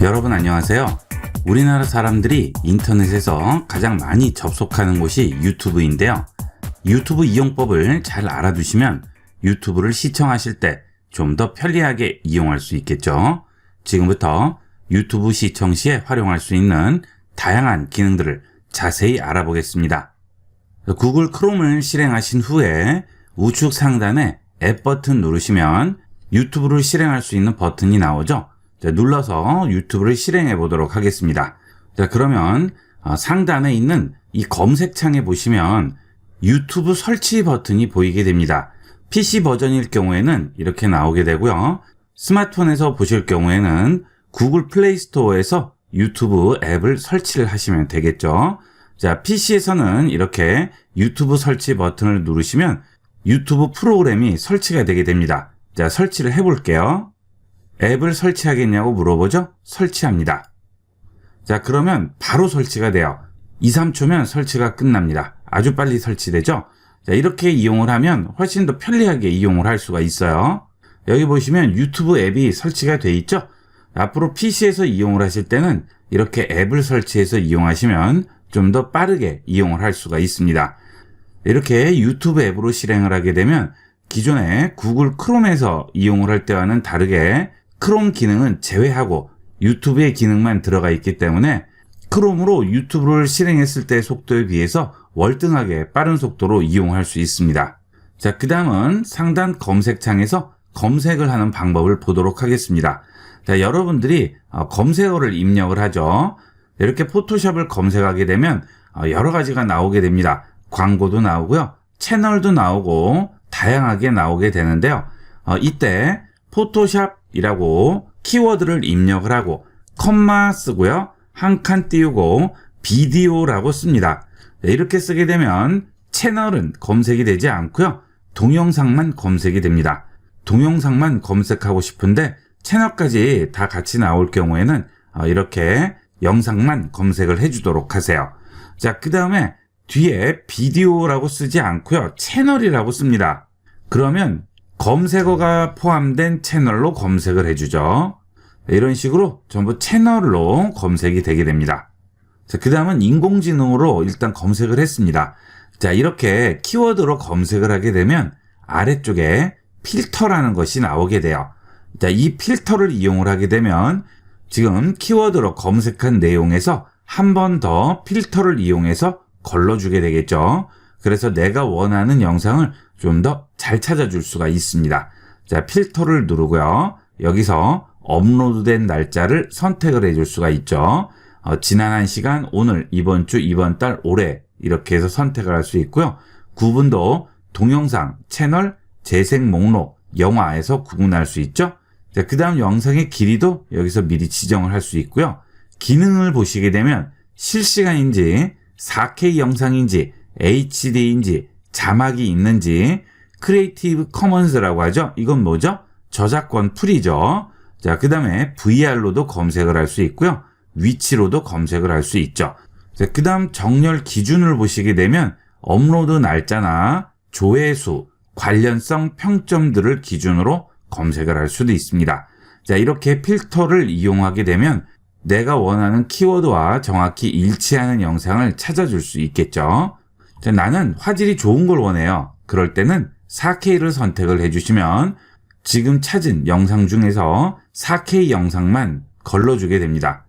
여러분 안녕하세요. 우리나라 사람들이 인터넷에서 가장 많이 접속하는 곳이 유튜브인데요. 유튜브 이용법을 잘 알아두시면 유튜브를 시청하실 때 좀 더 편리하게 이용할 수 있겠죠. 지금부터 유튜브 시청 시에 활용할 수 있는 다양한 기능들을 자세히 알아보겠습니다. 구글 크롬을 실행하신 후에 우측 상단에 앱 버튼 누르시면 유튜브를 실행할 수 있는 버튼이 나오죠. 자, 눌러서 유튜브를 실행해 보도록 하겠습니다. 자, 그러면 상단에 있는 이 검색창에 보시면 유튜브 설치 버튼이 보이게 됩니다. PC 버전일 경우에는 이렇게 나오게 되고요. 스마트폰에서 보실 경우에는 구글 플레이 스토어에서 유튜브 앱을 설치를 하시면 되겠죠. 자, PC에서는 이렇게 유튜브 설치 버튼을 누르시면 유튜브 프로그램이 설치가 되게 됩니다. 자, 설치를 해볼게요. 앱을 설치하겠냐고 물어보죠? 설치합니다. 자, 그러면 바로 설치가 돼요. 2, 3초면 설치가 끝납니다. 아주 빨리 설치되죠? 자, 이렇게 이용을 하면 훨씬 더 편리하게 이용을 할 수가 있어요. 여기 보시면 유튜브 앱이 설치가 돼 있죠? 앞으로 PC에서 이용을 하실 때는 이렇게 앱을 설치해서 이용하시면 좀 더 빠르게 이용을 할 수가 있습니다. 이렇게 유튜브 앱으로 실행을 하게 되면 기존에 구글 크롬에서 이용을 할 때와는 다르게 크롬 기능은 제외하고 유튜브의 기능만 들어가 있기 때문에 크롬으로 유튜브를 실행했을 때의 속도에 비해서 월등하게 빠른 속도로 이용할 수 있습니다. 자, 그 다음은 상단 검색창에서 검색을 하는 방법을 보도록 하겠습니다. 자, 여러분들이 검색어를 입력을 하죠. 이렇게 포토샵을 검색하게 되면 여러 가지가 나오게 됩니다. 광고도 나오고요. 채널도 나오고 다양하게 나오게 되는데요. 이때 포토샵이라고 키워드를 입력을 하고 컴마 쓰고요. 한 칸 띄우고 비디오라고 씁니다. 이렇게 쓰게 되면 채널은 검색이 되지 않고요. 동영상만 검색이 됩니다. 동영상만 검색하고 싶은데 채널까지 다 같이 나올 경우에는 이렇게 영상만 검색을 해주도록 하세요. 자, 그 다음에 뒤에 비디오라고 쓰지 않고요. 채널이라고 씁니다. 그러면 검색어가 포함된 채널로 검색을 해주죠. 이런 식으로 전부 채널로 검색이 되게 됩니다. 자, 그 다음은 인공지능으로 일단 검색을 했습니다. 자, 이렇게 키워드로 검색을 하게 되면 아래쪽에 필터라는 것이 나오게 돼요. 자, 이 필터를 이용을 하게 되면 지금 키워드로 검색한 내용에서 한 번 더 필터를 이용해서 걸러주게 되겠죠. 그래서 내가 원하는 영상을 좀 더 잘 찾아줄 수가 있습니다. 자, 필터를 누르고요. 여기서 업로드된 날짜를 선택을 해줄 수가 있죠. 지난 한 시간, 오늘, 이번 주, 이번 달, 올해 이렇게 해서 선택을 할 수 있고요. 구분도 동영상, 채널, 재생 목록, 영화에서 구분할 수 있죠. 자, 그 다음 영상의 길이도 여기서 미리 지정을 할 수 있고요. 기능을 보시게 되면 실시간인지 4K 영상인지 HD인지 자막이 있는지 크리에이티브 커먼스라고 하죠. 이건 뭐죠? 저작권 프리죠. 자, 그 다음에 VR로도 검색을 할 수 있고요. 위치로도 검색을 할 수 있죠. 자, 그 다음 정렬 기준을 보시게 되면 업로드 날짜나 조회수, 관련성 평점들을 기준으로 검색을 할 수도 있습니다. 자, 이렇게 필터를 이용하게 되면 내가 원하는 키워드와 정확히 일치하는 영상을 찾아줄 수 있겠죠. 자, 나는 화질이 좋은 걸 원해요. 그럴 때는 4K를 선택을 해주시면 지금 찾은 영상 중에서 4K 영상만 걸러주게 됩니다.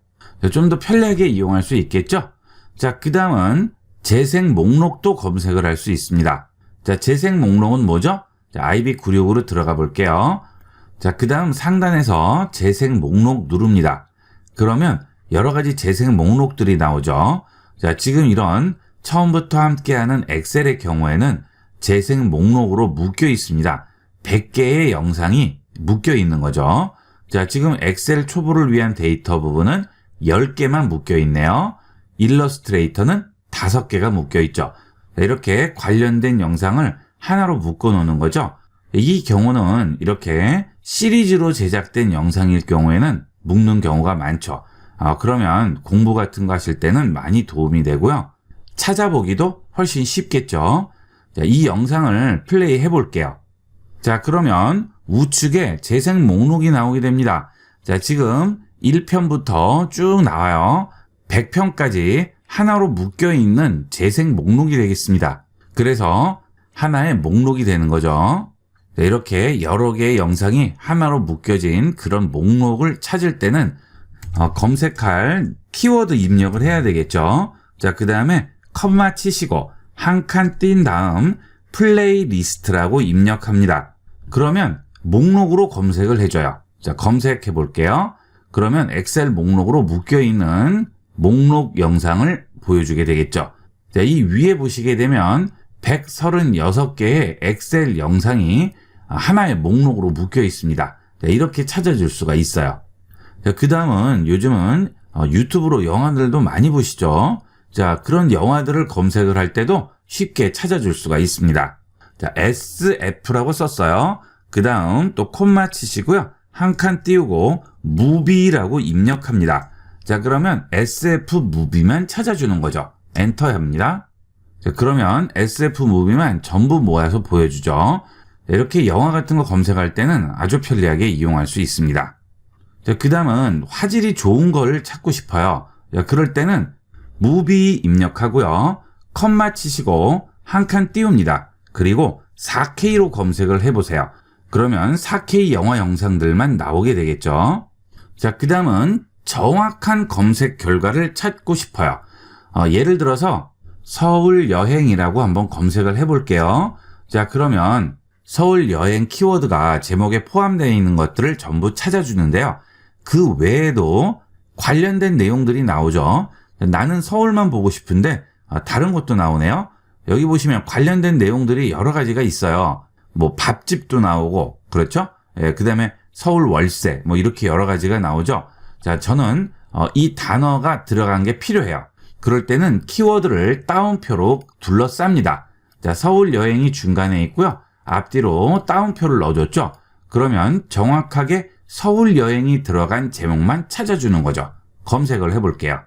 좀 더 편리하게 이용할 수 있겠죠? 자, 그 다음은 재생 목록도 검색을 할 수 있습니다. 자, 재생 목록은 뭐죠? 자, IB96으로 들어가 볼게요. 자, 그 다음 상단에서 재생 목록 누릅니다. 그러면 여러 가지 재생 목록들이 나오죠. 자, 지금 이런 처음부터 함께하는 엑셀의 경우에는 재생 목록으로 묶여 있습니다. 100개의 영상이 묶여 있는 거죠. 자, 지금 엑셀 초보를 위한 데이터 부분은 10개만 묶여 있네요. 일러스트레이터는 5개가 묶여 있죠. 자, 이렇게 관련된 영상을 하나로 묶어 놓는 거죠. 이 경우는 이렇게 시리즈로 제작된 영상일 경우에는 묶는 경우가 많죠. 그러면 공부 같은 거 하실 때는 많이 도움이 되고요. 찾아보기도 훨씬 쉽겠죠. 자, 이 영상을 플레이 해볼게요. 자, 그러면 우측에 재생 목록이 나오게 됩니다. 자, 지금 1편부터 쭉 나와요. 100편까지 하나로 묶여있는 재생 목록이 되겠습니다. 그래서 하나의 목록이 되는 거죠. 이렇게 여러 개의 영상이 하나로 묶여진 그런 목록을 찾을 때는 검색할 키워드 입력을 해야 되겠죠. 자, 그 다음에 컴마 치시고 한 칸 띈 다음 플레이리스트라고 입력합니다. 그러면 목록으로 검색을 해줘요. 자, 검색해 볼게요. 그러면 엑셀 목록으로 묶여있는 목록 영상을 보여주게 되겠죠. 자, 이 위에 보시게 되면 136개의 엑셀 영상이 하나의 목록으로 묶여 있습니다. 자, 이렇게 찾아줄 수가 있어요. 자, 그 다음은 요즘은 유튜브로 영화들도 많이 보시죠. 자, 그런 영화들을 검색을 할 때도 쉽게 찾아줄 수가 있습니다. 자, SF라고 썼어요. 그 다음 또 콤마 치시고요. 한 칸 띄우고 무비라고 입력합니다. 자, 그러면 SF 무비만 찾아주는 거죠. 엔터 합니다. 자, 그러면 SF 무비만 전부 모아서 보여주죠. 이렇게 영화 같은 거 검색할 때는 아주 편리하게 이용할 수 있습니다. 자, 그 다음은 화질이 좋은 걸 찾고 싶어요. 자, 그럴 때는 무비 입력하고요. 컴마 치시고 한 칸 띄웁니다. 그리고 4K로 검색을 해보세요. 그러면 4K 영화 영상들만 나오게 되겠죠. 자, 그 다음은 정확한 검색 결과를 찾고 싶어요. 예를 들어서 서울 여행이라고 한번 검색을 해볼게요. 자, 그러면 서울 여행 키워드가 제목에 포함되어 있는 것들을 전부 찾아주는데요. 그 외에도 관련된 내용들이 나오죠. 나는 서울만 보고 싶은데 다른 것도 나오네요. 여기 보시면 관련된 내용들이 여러 가지가 있어요. 뭐 밥집도 나오고, 그렇죠? 예, 그 다음에 서울 월세, 뭐 이렇게 여러 가지가 나오죠. 자, 저는 이 단어가 들어간 게 필요해요. 그럴 때는 키워드를 따옴표로 둘러쌉니다. 자, 서울 여행이 중간에 있고요. 앞뒤로 따옴표를 넣어줬죠. 그러면 정확하게 서울 여행이 들어간 제목만 찾아주는 거죠. 검색을 해볼게요.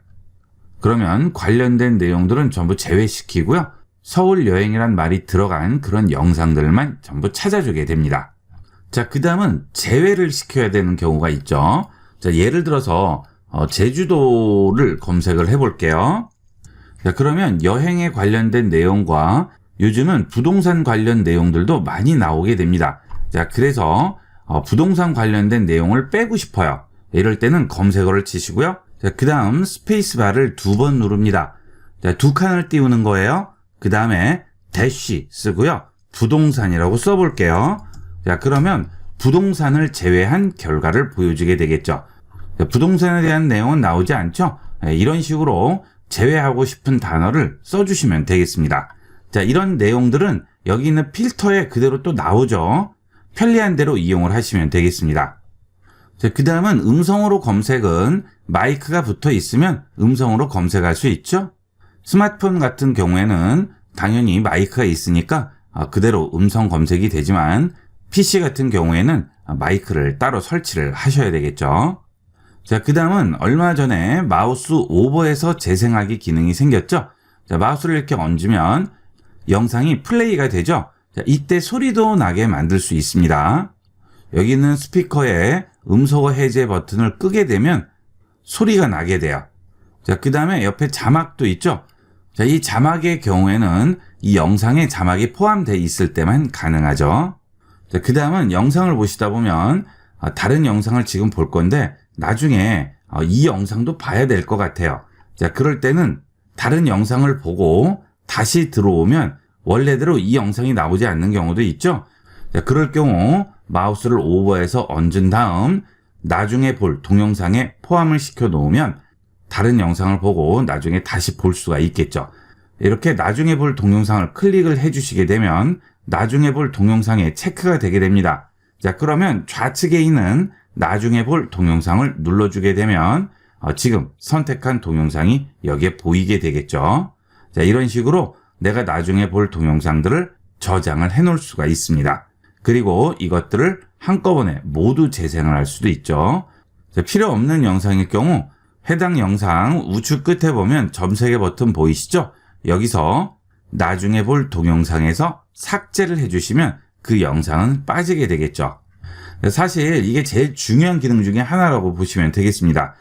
그러면 관련된 내용들은 전부 제외시키고요. 서울 여행이란 말이 들어간 그런 영상들만 전부 찾아주게 됩니다. 자, 그 다음은 제외를 시켜야 되는 경우가 있죠. 자, 예를 들어서 제주도를 검색을 해볼게요. 자, 그러면 여행에 관련된 내용과 요즘은 부동산 관련 내용들도 많이 나오게 됩니다. 자, 그래서 부동산 관련된 내용을 빼고 싶어요. 이럴 때는 검색어를 치시고요. 자, 그 다음 스페이스바를 2번 누릅니다. 자, 2칸을 띄우는 거예요. 그 다음에 대쉬 쓰고요. 부동산이라고 써볼게요. 자, 그러면 부동산을 제외한 결과를 보여주게 되겠죠. 자, 부동산에 대한 내용은 나오지 않죠? 이런 식으로 제외하고 싶은 단어를 써주시면 되겠습니다. 자, 이런 내용들은 여기 있는 필터에 그대로 또 나오죠. 편리한 대로 이용을 하시면 되겠습니다. 자, 그 다음은 음성으로 검색은 마이크가 붙어 있으면 음성으로 검색할 수 있죠. 스마트폰 같은 경우에는 당연히 마이크가 있으니까 그대로 음성 검색이 되지만 PC 같은 경우에는 마이크를 따로 설치를 하셔야 되겠죠. 자, 그 다음은 얼마 전에 마우스 오버에서 재생하기 기능이 생겼죠. 자, 마우스를 이렇게 얹으면 영상이 플레이가 되죠. 자, 이때 소리도 나게 만들 수 있습니다. 여기 있는 스피커에 음소거 해제 버튼을 끄게 되면 소리가 나게 돼요. 자, 그 다음에 옆에 자막도 있죠. 자, 이 자막의 경우에는 이 영상에 자막이 포함되어 있을 때만 가능하죠. 자, 그 다음은 영상을 보시다 보면 다른 영상을 지금 볼 건데 나중에 이 영상도 봐야 될 것 같아요. 자, 그럴 때는 다른 영상을 보고 다시 들어오면 원래대로 이 영상이 나오지 않는 경우도 있죠. 자, 그럴 경우 마우스를 오버해서 얹은 다음 나중에 볼 동영상에 포함을 시켜 놓으면 다른 영상을 보고 나중에 다시 볼 수가 있겠죠. 이렇게 나중에 볼 동영상을 클릭을 해주시게 되면 나중에 볼 동영상에 체크가 되게 됩니다. 자, 그러면 좌측에 있는 나중에 볼 동영상을 눌러주게 되면 지금 선택한 동영상이 여기에 보이게 되겠죠. 자, 이런 식으로 내가 나중에 볼 동영상들을 저장을 해 놓을 수가 있습니다. 그리고 이것들을 한꺼번에 모두 재생을 할 수도 있죠. 자, 필요 없는 영상일 경우 해당 영상 우측 끝에 보면 점 3개 버튼 보이시죠? 여기서 나중에 볼 동영상에서 삭제를 해주시면 그 영상은 빠지게 되겠죠. 사실 이게 제일 중요한 기능 중에 하나라고 보시면 되겠습니다.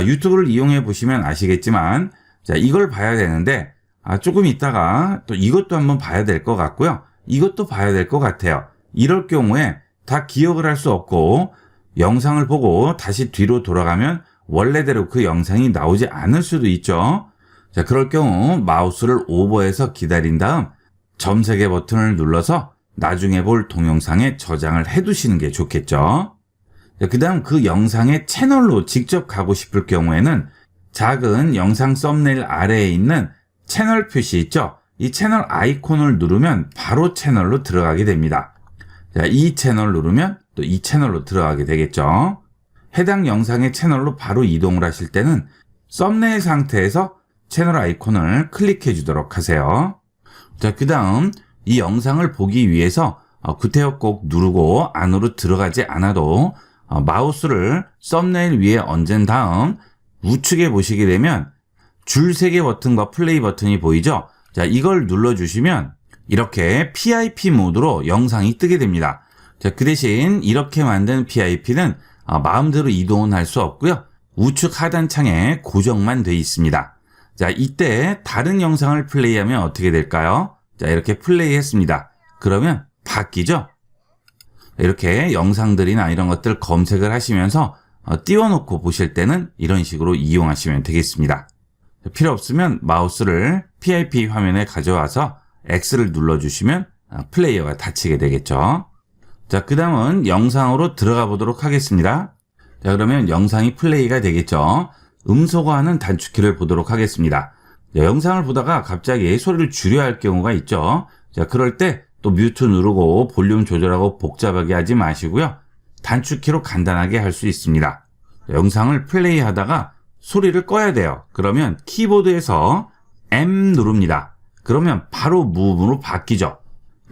유튜브를 이용해 보시면 아시겠지만, 자, 이걸 봐야 되는데, 조금 있다가 또 이것도 한번 봐야 될 것 같고요. 이것도 봐야 될 것 같아요. 이럴 경우에 다 기억을 할 수 없고, 영상을 보고 다시 뒤로 돌아가면 원래대로 그 영상이 나오지 않을 수도 있죠. 자, 그럴 경우 마우스를 오버해서 기다린 다음 점 3개 버튼을 눌러서 나중에 볼 동영상에 저장을 해 두시는 게 좋겠죠. 그 다음 그 영상의 채널로 직접 가고 싶을 경우에는 작은 영상 썸네일 아래에 있는 채널 표시 있죠? 이 채널 아이콘을 누르면 바로 채널로 들어가게 됩니다. 자, 이 채널 누르면 또 이 채널로 들어가게 되겠죠. 해당 영상의 채널로 바로 이동을 하실 때는 썸네일 상태에서 채널 아이콘을 클릭해 주도록 하세요. 자, 그 다음 이 영상을 보기 위해서 구태여 꼭 누르고 안으로 들어가지 않아도 마우스를 썸네일 위에 얹은 다음 우측에 보시게 되면 줄 3개 버튼과 플레이 버튼이 보이죠? 자, 이걸 눌러주시면 이렇게 PIP 모드로 영상이 뜨게 됩니다. 자, 그 대신 이렇게 만든 PIP는 마음대로 이동은 할 수 없고요. 우측 하단 창에 고정만 되어 있습니다. 자, 이때 다른 영상을 플레이하면 어떻게 될까요? 자, 이렇게 플레이했습니다. 그러면 바뀌죠? 이렇게 영상들이나 이런 것들 검색을 하시면서 띄워놓고 보실 때는 이런 식으로 이용하시면 되겠습니다. 필요 없으면 마우스를 PIP 화면에 가져와서 X를 눌러주시면 플레이어가 닫히게 되겠죠. 자, 그 다음은 영상으로 들어가 보도록 하겠습니다. 자, 그러면 영상이 플레이가 되겠죠. 음소거하는 단축키를 보도록 하겠습니다. 자, 영상을 보다가 갑자기 소리를 줄여야 할 경우가 있죠. 자, 그럴 때 또 뮤트 누르고 볼륨 조절하고 복잡하게 하지 마시고요. 단축키로 간단하게 할 수 있습니다. 자, 영상을 플레이하다가 소리를 꺼야 돼요. 그러면 키보드에서 M 누릅니다. 그러면 바로 무음으로 바뀌죠.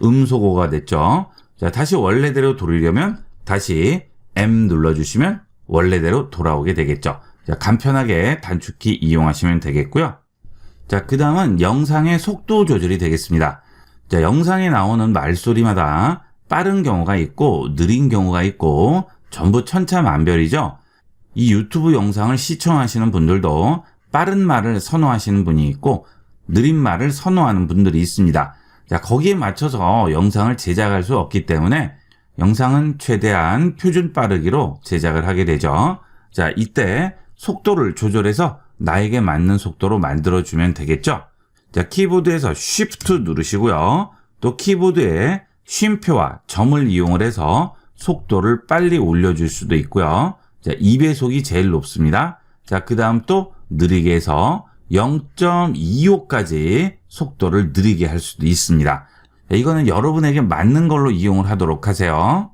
음소거가 됐죠. 자, 다시 원래대로 돌리려면 다시 M 눌러주시면 원래대로 돌아오게 되겠죠. 자, 간편하게 단축키 이용하시면 되겠고요. 자, 그 다음은 영상의 속도 조절이 되겠습니다. 자, 영상에 나오는 말소리마다 빠른 경우가 있고 느린 경우가 있고 전부 천차만별이죠. 이 유튜브 영상을 시청하시는 분들도 빠른 말을 선호하시는 분이 있고 느린 말을 선호하는 분들이 있습니다. 자, 거기에 맞춰서 영상을 제작할 수 없기 때문에 영상은 최대한 표준 빠르기로 제작을 하게 되죠. 자, 이때 속도를 조절해서 나에게 맞는 속도로 만들어주면 되겠죠. 자, 키보드에서 Shift 누르시고요. 또 키보드에 쉼표와 점을 이용을 해서 속도를 빨리 올려줄 수도 있고요. 자, 2배속이 제일 높습니다. 자, 그 다음 또 느리게 해서 0.25까지 속도를 느리게 할 수도 있습니다. 자, 이거는 여러분에게 맞는 걸로 이용을 하도록 하세요.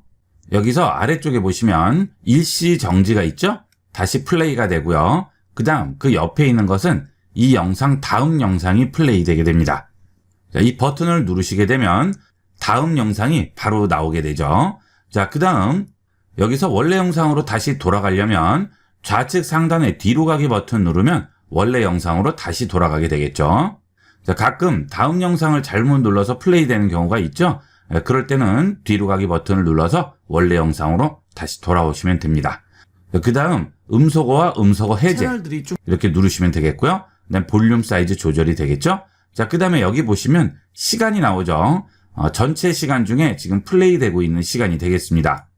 여기서 아래쪽에 보시면 일시 정지가 있죠? 다시 플레이가 되고요. 그 다음 그 옆에 있는 것은 이 영상 다음 영상이 플레이 되게 됩니다. 자, 이 버튼을 누르시게 되면 다음 영상이 바로 나오게 되죠. 자, 그 다음 여기서 원래 영상으로 다시 돌아가려면 좌측 상단에 뒤로 가기 버튼 누르면 원래 영상으로 다시 돌아가게 되겠죠. 자, 가끔 다음 영상을 잘못 눌러서 플레이 되는 경우가 있죠. 그럴 때는 뒤로 가기 버튼을 눌러서 원래 영상으로 다시 돌아오시면 됩니다. 그 다음 음소거와 음소거 해제 이렇게 누르시면 되겠고요. 그다음 볼륨 사이즈 조절이 되겠죠. 자, 그 다음에 여기 보시면 시간이 나오죠. 전체 시간 중에 지금 플레이 되고 있는 시간이 되겠습니다.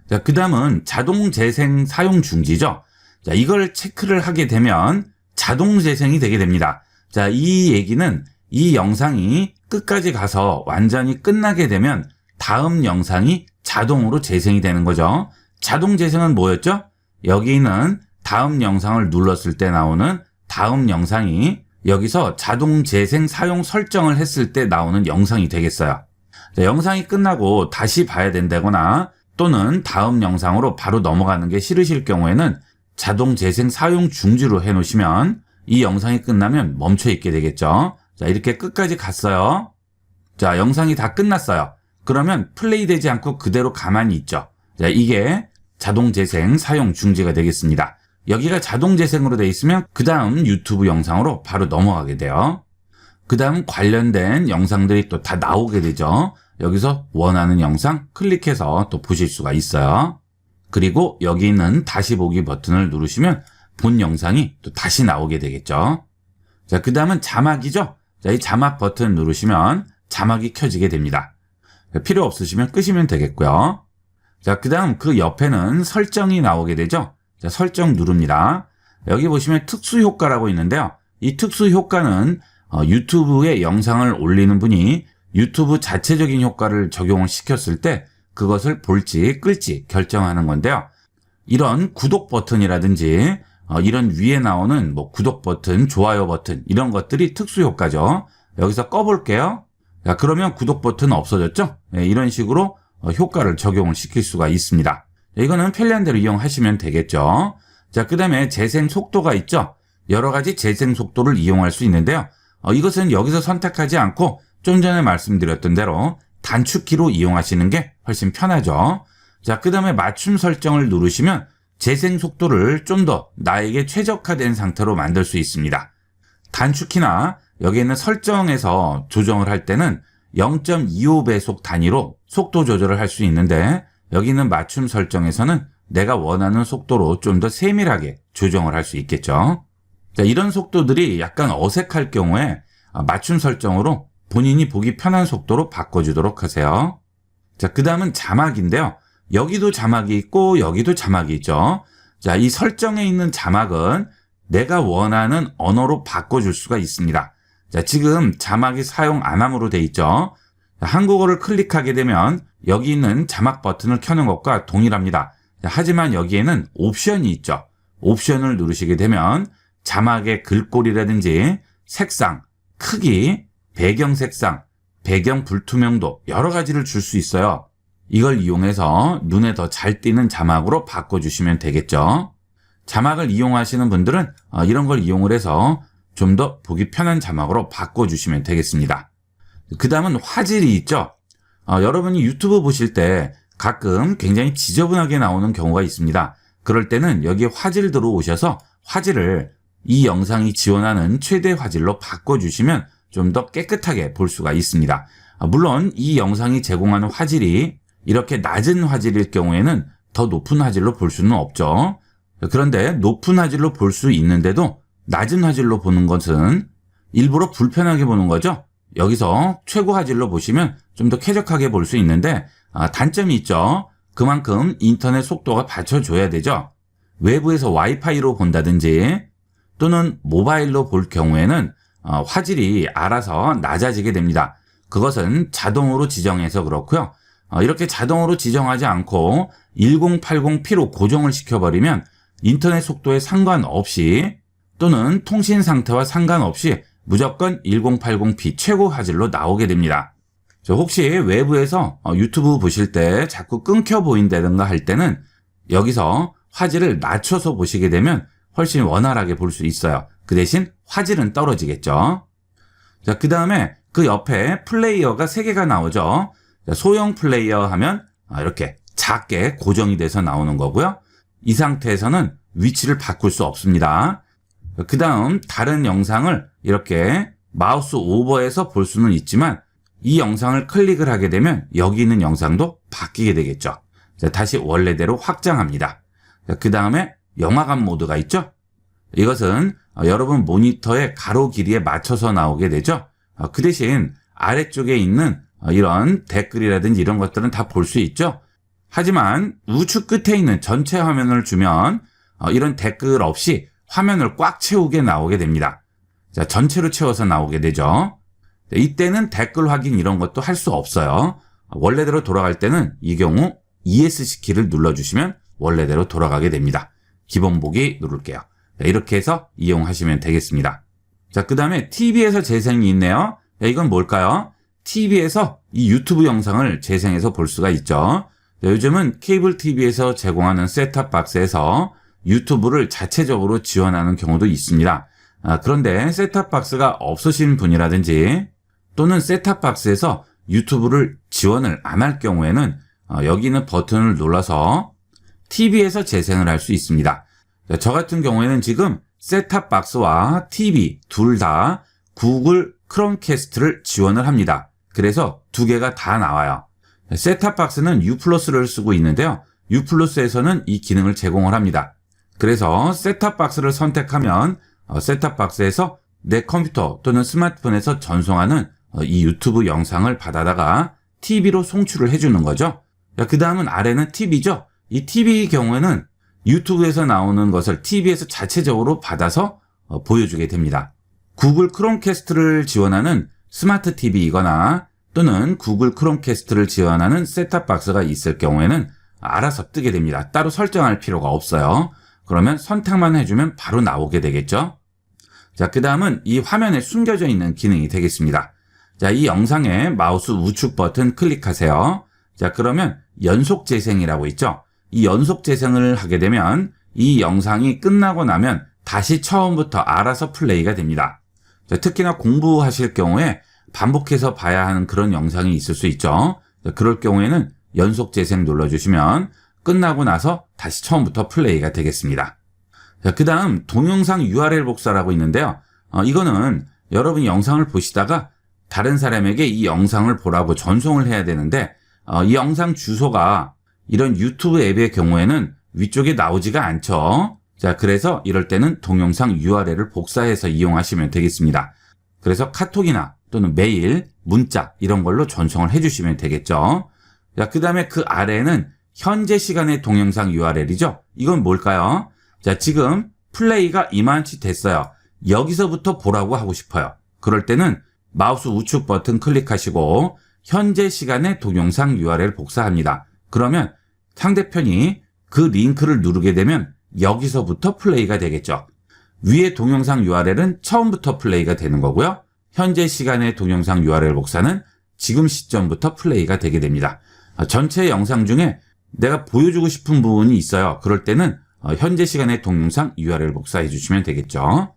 자, 그 다음은 자동 재생 사용 중지죠. 자, 이걸 체크를 하게 되면 자동 재생이 되게 됩니다. 자, 이 얘기는 이 영상이 끝까지 가서 완전히 끝나게 되면 다음 영상이 자동으로 재생이 되는 거죠. 자동 재생은 뭐였죠? 여기 있는 다음 영상을 눌렀을 때 나오는 다음 영상이 여기서 자동 재생 사용 설정을 했을 때 나오는 영상이 되겠어요. 자, 영상이 끝나고 다시 봐야 된다거나 또는 다음 영상으로 바로 넘어가는 게 싫으실 경우에는 자동 재생 사용 중지로 해놓으시면 이 영상이 끝나면 멈춰 있게 되겠죠. 자, 이렇게 끝까지 갔어요. 자, 영상이 다 끝났어요. 그러면 플레이 되지 않고 그대로 가만히 있죠. 자, 이게 자동 재생 사용 중지가 되겠습니다. 여기가 자동 재생으로 되어 있으면 그 다음 유튜브 영상으로 바로 넘어가게 돼요. 그 다음 관련된 영상들이 또 다 나오게 되죠. 여기서 원하는 영상 클릭해서 또 보실 수가 있어요. 그리고 여기 있는 다시 보기 버튼을 누르시면 본 영상이 또 다시 나오게 되겠죠. 자, 그 다음은 자막이죠. 자, 이 자막 버튼 누르시면 자막이 켜지게 됩니다. 필요 없으시면 끄시면 되겠고요. 자, 그 다음 그 옆에는 설정이 나오게 되죠. 자, 설정 누릅니다. 여기 보시면 특수 효과라고 있는데요. 이 특수 효과는 유튜브에 영상을 올리는 분이 유튜브 자체적인 효과를 적용을 시켰을 때 그것을 볼지 끌지 결정하는 건데요. 이런 구독 버튼이라든지 이런 위에 나오는 뭐 구독 버튼, 좋아요 버튼 이런 것들이 특수 효과죠. 여기서 꺼볼게요. 자, 그러면 구독 버튼 없어졌죠? 네, 이런 식으로 효과를 적용을 시킬 수가 있습니다. 이거는 편리한 대로 이용하시면 되겠죠. 자, 그 다음에 재생 속도가 있죠. 여러 가지 재생 속도를 이용할 수 있는데요. 이것은 여기서 선택하지 않고 좀 전에 말씀드렸던 대로 단축키로 이용하시는 게 훨씬 편하죠. 자, 그 다음에 맞춤 설정을 누르시면 재생 속도를 좀 더 나에게 최적화된 상태로 만들 수 있습니다. 단축키나 여기 있는 설정에서 조정을 할 때는 0.25배속 단위로 속도 조절을 할 수 있는데 여기 있는 맞춤 설정에서는 내가 원하는 속도로 좀 더 세밀하게 조정을 할 수 있겠죠. 자, 이런 속도들이 약간 어색할 경우에 맞춤 설정으로 본인이 보기 편한 속도로 바꿔주도록 하세요. 자, 그 다음은 자막인데요. 여기도 자막이 있고 여기도 자막이 있죠. 자, 이 설정에 있는 자막은 내가 원하는 언어로 바꿔줄 수가 있습니다. 자, 지금 자막이 사용 안 함으로 돼 있죠. 자, 한국어를 클릭하게 되면 여기 있는 자막 버튼을 켜는 것과 동일합니다. 자, 하지만 여기에는 옵션이 있죠. 옵션을 누르시게 되면 자막의 글꼴이라든지 색상, 크기, 배경 색상, 배경 불투명도 여러 가지를 줄 수 있어요. 이걸 이용해서 눈에 더 잘 띄는 자막으로 바꿔주시면 되겠죠. 자막을 이용하시는 분들은 이런 걸 이용을 해서 좀 더 보기 편한 자막으로 바꿔주시면 되겠습니다. 그 다음은 화질이 있죠. 여러분이 유튜브 보실 때 가끔 굉장히 지저분하게 나오는 경우가 있습니다. 그럴 때는 여기에 화질 들어오셔서 화질을 이 영상이 지원하는 최대 화질로 바꿔주시면 좀 더 깨끗하게 볼 수가 있습니다. 물론 이 영상이 제공하는 화질이 이렇게 낮은 화질일 경우에는 더 높은 화질로 볼 수는 없죠. 그런데 높은 화질로 볼 수 있는데도 낮은 화질로 보는 것은 일부러 불편하게 보는 거죠. 여기서 최고 화질로 보시면 좀 더 쾌적하게 볼 수 있는데 단점이 있죠. 그만큼 인터넷 속도가 받쳐줘야 되죠. 외부에서 와이파이로 본다든지 또는 모바일로 볼 경우에는 화질이 알아서 낮아지게 됩니다. 그것은 자동으로 지정해서 그렇고요. 이렇게 자동으로 지정하지 않고 1080p로 고정을 시켜버리면 인터넷 속도에 상관없이 또는 통신 상태와 상관없이 무조건 1080p 최고 화질로 나오게 됩니다. 혹시 외부에서 유튜브 보실 때 자꾸 끊겨 보인다든가 할 때는 여기서 화질을 낮춰서 보시게 되면 훨씬 원활하게 볼 수 있어요. 그 대신 화질은 떨어지겠죠. 자, 그 다음에 그 옆에 플레이어가 3개가 나오죠. 자, 소형 플레이어 하면 이렇게 작게 고정이 돼서 나오는 거고요. 이 상태에서는 위치를 바꿀 수 없습니다. 그 다음 다른 영상을 이렇게 마우스 오버해서 볼 수는 있지만 이 영상을 클릭을 하게 되면 여기 있는 영상도 바뀌게 되겠죠. 자, 다시 원래대로 확장합니다. 그 다음에 영화관 모드가 있죠. 이것은 여러분 모니터의 가로 길이에 맞춰서 나오게 되죠. 그 대신 아래쪽에 있는 이런 댓글이라든지 이런 것들은 다 볼 수 있죠. 하지만 우측 끝에 있는 전체 화면을 주면 이런 댓글 없이 화면을 꽉 채우게 나오게 됩니다. 자, 전체로 채워서 나오게 되죠. 이때는 댓글 확인 이런 것도 할 수 없어요. 원래대로 돌아갈 때는 이 경우 ESC 키를 눌러주시면 원래대로 돌아가게 됩니다. 기본 보기 누를게요. 자, 이렇게 해서 이용하시면 되겠습니다. 자, 그 다음에 TV에서 재생이 있네요. 자, 이건 뭘까요? TV에서 이 유튜브 영상을 재생해서 볼 수가 있죠. 자, 요즘은 케이블 TV에서 제공하는 셋탑박스에서 유튜브를 자체적으로 지원하는 경우도 있습니다. 그런데 셋탑박스가 없으신 분이라든지 또는 셋탑박스에서 유튜브를 지원을 안 할 경우에는 여기 있는 버튼을 눌러서 TV에서 재생을 할 수 있습니다. 저 같은 경우에는 지금 셋탑박스와 TV 둘 다 구글 크롬캐스트를 지원을 합니다. 그래서 두 개가 다 나와요. 셋탑박스는 U+를 쓰고 있는데요. U+에서는 이 기능을 제공을 합니다. 그래서 셋탑박스를 선택하면 셋탑박스에서 내 컴퓨터 또는 스마트폰에서 전송하는 이 유튜브 영상을 받아다가 TV로 송출을 해주는 거죠. 그 다음은 아래는 TV죠. 이 TV 경우에는 유튜브에서 나오는 것을 TV에서 자체적으로 받아서 보여주게 됩니다. 구글 크롬캐스트를 지원하는 스마트 TV이거나 또는 구글 크롬캐스트를 지원하는 셋탑박스가 있을 경우에는 알아서 뜨게 됩니다. 따로 설정할 필요가 없어요. 그러면 선택만 해주면 바로 나오게 되겠죠. 자, 그 다음은 이 화면에 숨겨져 있는 기능이 되겠습니다. 자, 이 영상에 마우스 우측 버튼 클릭하세요. 자, 그러면 연속 재생이라고 있죠. 이 연속 재생을 하게 되면 이 영상이 끝나고 나면 다시 처음부터 알아서 플레이가 됩니다. 자, 특히나 공부하실 경우에 반복해서 봐야 하는 그런 영상이 있을 수 있죠. 자, 그럴 경우에는 연속 재생 눌러주시면 끝나고 나서 다시 처음부터 플레이가 되겠습니다. 자, 그 다음 동영상 URL 복사라고 있는데요. 이거는 여러분이 영상을 보시다가 다른 사람에게 이 영상을 보라고 전송을 해야 되는데 이 영상 주소가 이런 유튜브 앱의 경우에는 위쪽에 나오지가 않죠. 자, 그래서 이럴 때는 동영상 URL을 복사해서 이용하시면 되겠습니다. 그래서 카톡이나 또는 메일, 문자 이런 걸로 전송을 해주시면 되겠죠. 자, 그 다음에 그 아래에는 현재 시간의 동영상 URL이죠. 이건 뭘까요? 자, 지금 플레이가 이만치 됐어요. 여기서부터 보라고 하고 싶어요. 그럴 때는 마우스 우측 버튼 클릭하시고 현재 시간의 동영상 URL 복사합니다. 그러면 상대편이 그 링크를 누르게 되면 여기서부터 플레이가 되겠죠. 위에 동영상 URL은 처음부터 플레이가 되는 거고요. 현재 시간의 동영상 URL 복사는 지금 시점부터 플레이가 되게 됩니다. 전체 영상 중에 내가 보여주고 싶은 부분이 있어요. 그럴 때는 현재 시간의 동영상 URL 복사해 주시면 되겠죠.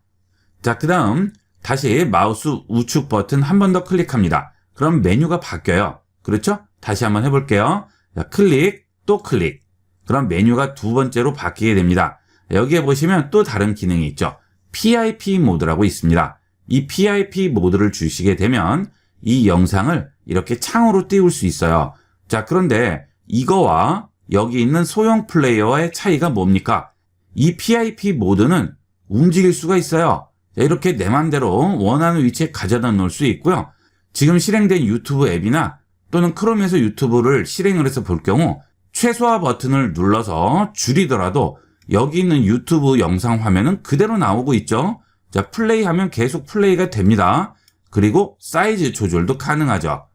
자, 그 다음 다시 마우스 우측 버튼 한 번 더 클릭합니다. 그럼 메뉴가 바뀌어요. 그렇죠? 다시 한번 해볼게요. 자, 클릭, 또 클릭. 그럼 메뉴가 두 번째로 바뀌게 됩니다. 여기에 보시면 또 다른 기능이 있죠. PIP 모드라고 있습니다. 이 PIP 모드를 주시게 되면 이 영상을 이렇게 창으로 띄울 수 있어요. 자, 그런데 이거와 여기 있는 소형 플레이어와의 차이가 뭡니까? 이 PIP 모드는 움직일 수가 있어요. 자, 이렇게 내 맘대로 원하는 위치에 가져다 놓을 수 있고요. 지금 실행된 유튜브 앱이나 또는 크롬에서 유튜브를 실행을 해서 볼 경우 최소화 버튼을 눌러서 줄이더라도 여기 있는 유튜브 영상 화면은 그대로 나오고 있죠. 자, 플레이하면 계속 플레이가 됩니다. 그리고 사이즈 조절도 가능하죠.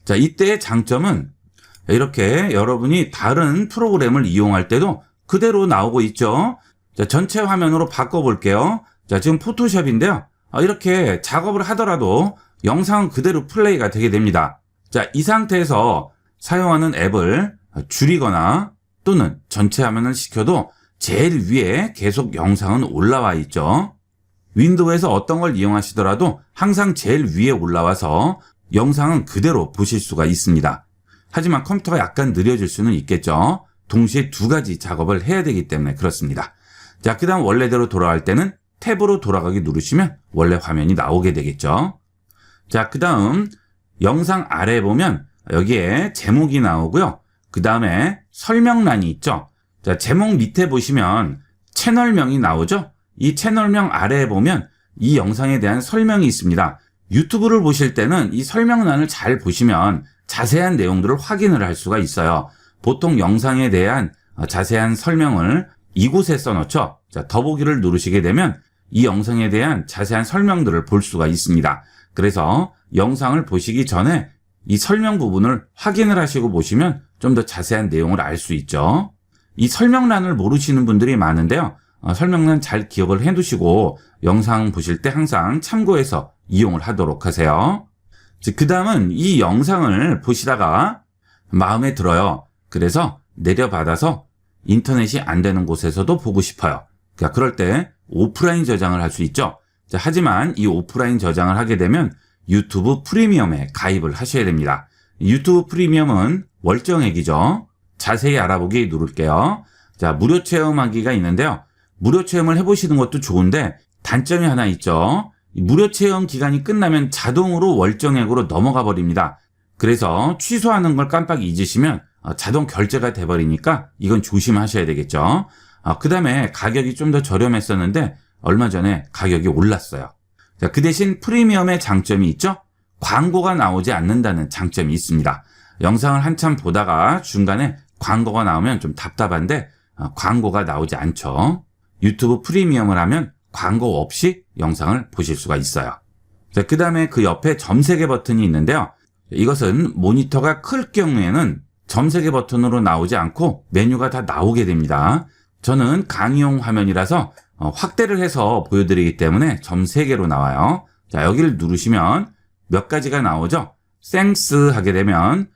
자, 이때의 장점은 이렇게 여러분이 다른 프로그램을 이용할 때도 그대로 나오고 있죠. 자, 전체 화면으로 바꿔볼게요. 자, 지금 포토샵인데요. 이렇게 작업을 하더라도 영상은 그대로 플레이가 되게 됩니다. 자, 이 상태에서 사용하는 앱을 줄이거나 또는 전체 화면을 시켜도 제일 위에 계속 영상은 올라와 있죠. 윈도우에서 어떤 걸 이용하시더라도 항상 제일 위에 올라와서 영상은 그대로 보실 수가 있습니다. 하지만 컴퓨터가 약간 느려질 수는 있겠죠. 동시에 두 가지 작업을 해야 되기 때문에 그렇습니다. 자, 그 다음 원래대로 돌아갈 때는 탭으로 돌아가기 누르시면 원래 화면이 나오게 되겠죠. 자, 그 다음 영상 아래에 보면 여기에 제목이 나오고요. 그 다음에 설명란이 있죠. 자, 제목 밑에 보시면 채널명이 나오죠. 이 채널명 아래에 보면 이 영상에 대한 설명이 있습니다. 유튜브를 보실 때는 이 설명란을 잘 보시면 자세한 내용들을 확인을 할 수가 있어요. 보통 영상에 대한 자세한 설명을 이곳에 써놓죠. 자, 더보기를 누르시게 되면 이 영상에 대한 자세한 설명들을 볼 수가 있습니다. 그래서 영상을 보시기 전에 이 설명 부분을 확인을 하시고 보시면 좀 더 자세한 내용을 알 수 있죠. 이 설명란을 모르시는 분들이 많은데요. 설명란 잘 기억을 해두시고 영상 보실 때 항상 참고해서 이용을 하도록 하세요. 그 다음은 이 영상을 보시다가 마음에 들어요. 그래서 내려받아서 인터넷이 안 되는 곳에서도 보고 싶어요. 그러니까 그럴 때 오프라인 저장을 할 수 있죠. 자, 하지만 이 오프라인 저장을 하게 되면 유튜브 프리미엄에 가입을 하셔야 됩니다. 유튜브 프리미엄은 월정액이죠. 자세히 알아보기 누를게요. 자, 무료 체험하기가 있는데요. 무료 체험을 해보시는 것도 좋은데 단점이 하나 있죠. 무료 체험 기간이 끝나면 자동으로 월정액으로 넘어가 버립니다. 그래서 취소하는 걸 깜빡 잊으시면 자동 결제가 돼버리니까 이건 조심하셔야 되겠죠. 그 다음에 가격이 좀 더 저렴했었는데 얼마 전에 가격이 올랐어요. 자, 그 대신 프리미엄의 장점이 있죠. 광고가 나오지 않는다는 장점이 있습니다. 영상을 한참 보다가 중간에 광고가 나오면 좀 답답한데 광고가 나오지 않죠. 유튜브 프리미엄을 하면 광고 없이 영상을 보실 수가 있어요. 자, 그 다음에 그 옆에 점 3개 버튼이 있는데요. 이것은 모니터가 클 경우에는 점 3개 버튼으로 나오지 않고 메뉴가 다 나오게 됩니다. 저는 강의용 화면이라서 확대를 해서 보여드리기 때문에 점 3개로 나와요. 자, 여기를 누르시면 몇 가지가 나오죠. 땡스 하게 되면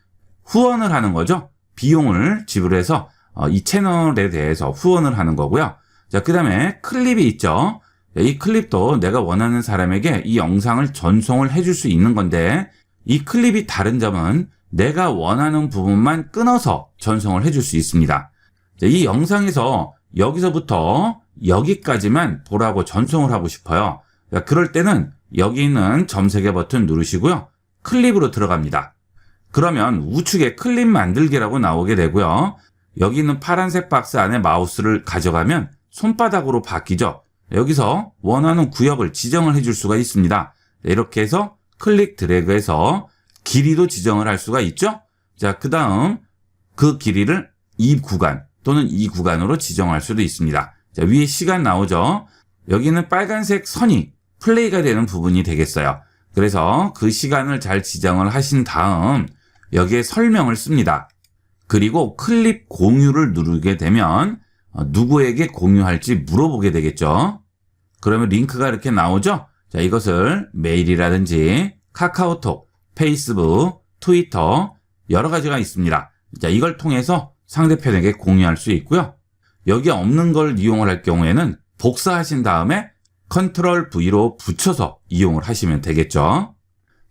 후원을 하는 거죠. 비용을 지불해서 이 채널에 대해서 후원을 하는 거고요. 자, 그 다음에 클립이 있죠. 이 클립도 내가 원하는 사람에게 이 영상을 전송을 해줄 수 있는 건데 이 클립이 다른 점은 내가 원하는 부분만 끊어서 전송을 해줄 수 있습니다. 자, 이 영상에서 여기서부터 여기까지만 보라고 전송을 하고 싶어요. 자, 그럴 때는 여기 있는 점 3개 버튼 누르시고요. 클립으로 들어갑니다. 그러면 우측에 클립 만들기라고 나오게 되고요. 여기 있는 파란색 박스 안에 마우스를 가져가면 손바닥으로 바뀌죠. 여기서 원하는 구역을 지정을 해줄 수가 있습니다. 이렇게 해서 클릭 드래그해서 길이도 지정을 할 수가 있죠. 자, 그 다음 그 길이를 이 구간 또는 이 구간으로 지정할 수도 있습니다. 자, 위에 시간 나오죠. 여기는 빨간색 선이 플레이가 되는 부분이 되겠어요. 그래서 그 시간을 잘 지정을 하신 다음 여기에 설명을 씁니다. 그리고 클립 공유를 누르게 되면 누구에게 공유할지 물어보게 되겠죠. 그러면 링크가 이렇게 나오죠. 자, 이것을 메일이라든지 카카오톡, 페이스북, 트위터 여러 가지가 있습니다. 자, 이걸 통해서 상대편에게 공유할 수 있고요. 여기 없는 걸 이용을 할 경우에는 복사하신 다음에 컨트롤 V로 붙여서 이용을 하시면 되겠죠.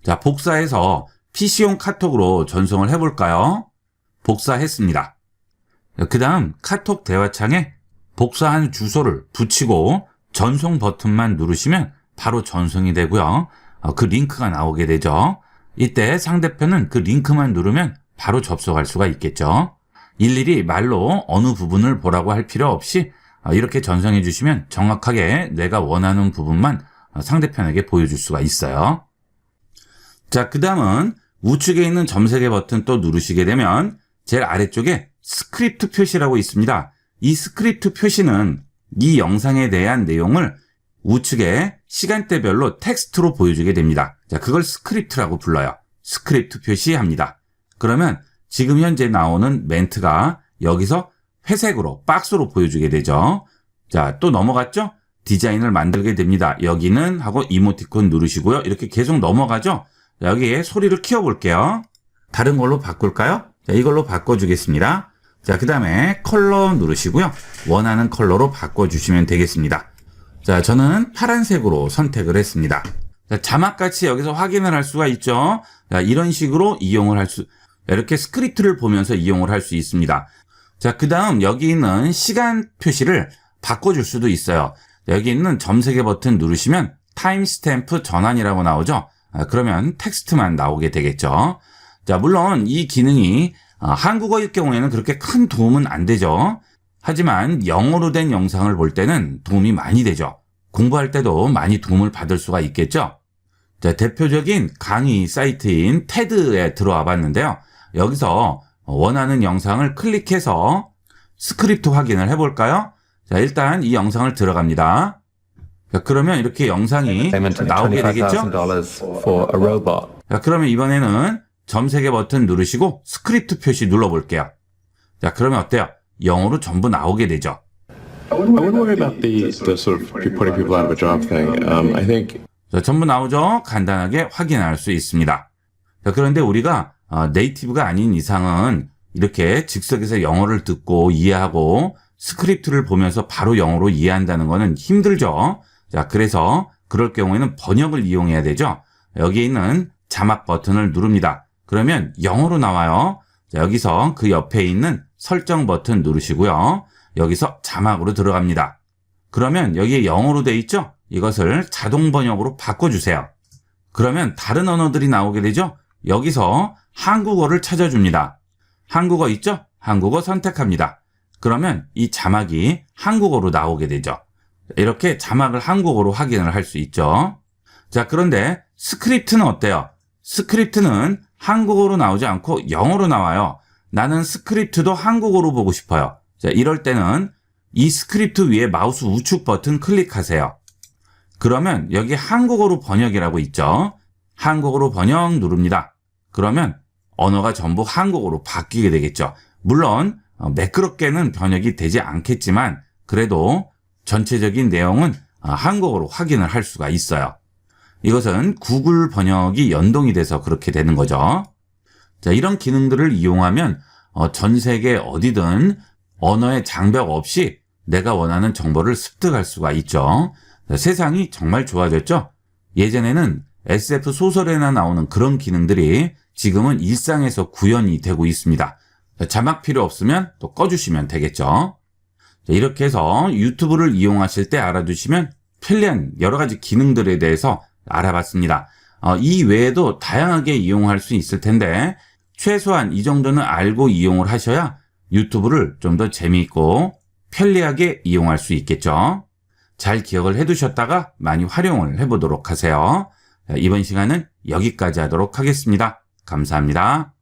자, 복사해서 PC용 카톡으로 전송을 해볼까요? 복사했습니다. 그 다음 카톡 대화창에 복사한 주소를 붙이고 전송 버튼만 누르시면 바로 전송이 되고요. 그 링크가 나오게 되죠. 이때 상대편은 그 링크만 누르면 바로 접속할 수가 있겠죠. 일일이 말로 어느 부분을 보라고 할 필요 없이 이렇게 전송해 주시면 정확하게 내가 원하는 부분만 상대편에게 보여줄 수가 있어요. 자, 그 다음은 우측에 있는 점 3개 버튼 또 누르시게 되면 제일 아래쪽에 스크립트 표시라고 있습니다. 이 스크립트 표시는 이 영상에 대한 내용을 우측에 시간대별로 텍스트로 보여주게 됩니다. 자, 그걸 스크립트라고 불러요. 스크립트 표시합니다. 그러면 지금 현재 나오는 멘트가 여기서 회색으로 박스로 보여주게 되죠. 자, 또 넘어갔죠? 디자인을 만들게 됩니다. 여기는 하고 이모티콘 누르시고요. 이렇게 계속 넘어가죠? 여기에 소리를 키워볼게요. 다른 걸로 바꿀까요? 자, 이걸로 바꿔주겠습니다. 자, 그 다음에 컬러 누르시고요. 원하는 컬러로 바꿔주시면 되겠습니다. 자, 저는 파란색으로 선택을 했습니다. 자, 자막같이 여기서 확인을 할 수가 있죠. 자, 이런 식으로 이용을 할 수, 이렇게 스크립트를 보면서 이용을 할 수 있습니다. 자, 그 다음 여기 있는 시간 표시를 바꿔줄 수도 있어요. 여기 있는 점 3개 버튼 누르시면 타임스탬프 전환이라고 나오죠. 그러면 텍스트만 나오게 되겠죠. 자, 물론 이 기능이 한국어일 경우에는 그렇게 큰 도움은 안 되죠. 하지만 영어로 된 영상을 볼 때는 도움이 많이 되죠. 공부할 때도 많이 도움을 받을 수가 있겠죠. 자, 대표적인 강의 사이트인 테드에 들어와 봤는데요. 여기서 원하는 영상을 클릭해서 스크립트 확인을 해볼까요? 자, 일단 이 영상을 들어갑니다. 자, 그러면 이렇게 영상이 나오게 되겠죠? 자, 그러면 이번에는 점 3개 버튼 누르시고 스크립트 표시 눌러볼게요. 자, 그러면 어때요? 영어로 전부 나오게 되죠. I wouldn't worry about the sort of putting people out of a job thing. I think. 자, 전부 나오죠? 간단하게 확인할 수 있습니다. 자, 그런데 우리가 네이티브가 아닌 이상은 이렇게 즉석에서 영어를 듣고 이해하고 스크립트를 보면서 바로 영어로 이해한다는 것은 힘들죠. 자, 그래서 그럴 경우에는 번역을 이용해야 되죠. 여기 있는 자막 버튼을 누릅니다. 그러면 영어로 나와요. 자, 여기서 그 옆에 있는 설정 버튼 누르시고요. 여기서 자막으로 들어갑니다. 그러면 여기에 영어로 돼 있죠? 이것을 자동 번역으로 바꿔주세요. 그러면 다른 언어들이 나오게 되죠? 여기서 한국어를 찾아줍니다. 한국어 있죠? 한국어 선택합니다. 그러면 이 자막이 한국어로 나오게 되죠. 이렇게 자막을 한국어로 확인을 할 수 있죠. 자, 그런데 스크립트는 어때요? 스크립트는 한국어로 나오지 않고 영어로 나와요. 나는 스크립트도 한국어로 보고 싶어요. 자, 이럴 때는 이 스크립트 위에 마우스 우측 버튼 클릭하세요. 그러면 여기 한국어로 번역이라고 있죠. 한국어로 번역 누릅니다. 그러면 언어가 전부 한국어로 바뀌게 되겠죠. 물론 매끄럽게는 번역이 되지 않겠지만 그래도 전체적인 내용은 한국어로 확인을 할 수가 있어요. 이것은 구글 번역이 연동이 돼서 그렇게 되는 거죠. 자, 이런 기능들을 이용하면 전 세계 어디든 언어의 장벽 없이 내가 원하는 정보를 습득할 수가 있죠. 자, 세상이 정말 좋아졌죠? 예전에는 SF 소설에나 나오는 그런 기능들이 지금은 일상에서 구현이 되고 있습니다. 자, 자막 필요 없으면 또 꺼주시면 되겠죠. 자, 이렇게 해서 유튜브를 이용하실 때 알아두시면 편리한 여러 가지 기능들에 대해서 알아봤습니다. 이 외에도 다양하게 이용할 수 있을 텐데 최소한 이 정도는 알고 이용을 하셔야 유튜브를 좀 더 재미있고 편리하게 이용할 수 있겠죠. 잘 기억을 해두셨다가 많이 활용을 해보도록 하세요. 이번 시간은 여기까지 하도록 하겠습니다. 감사합니다.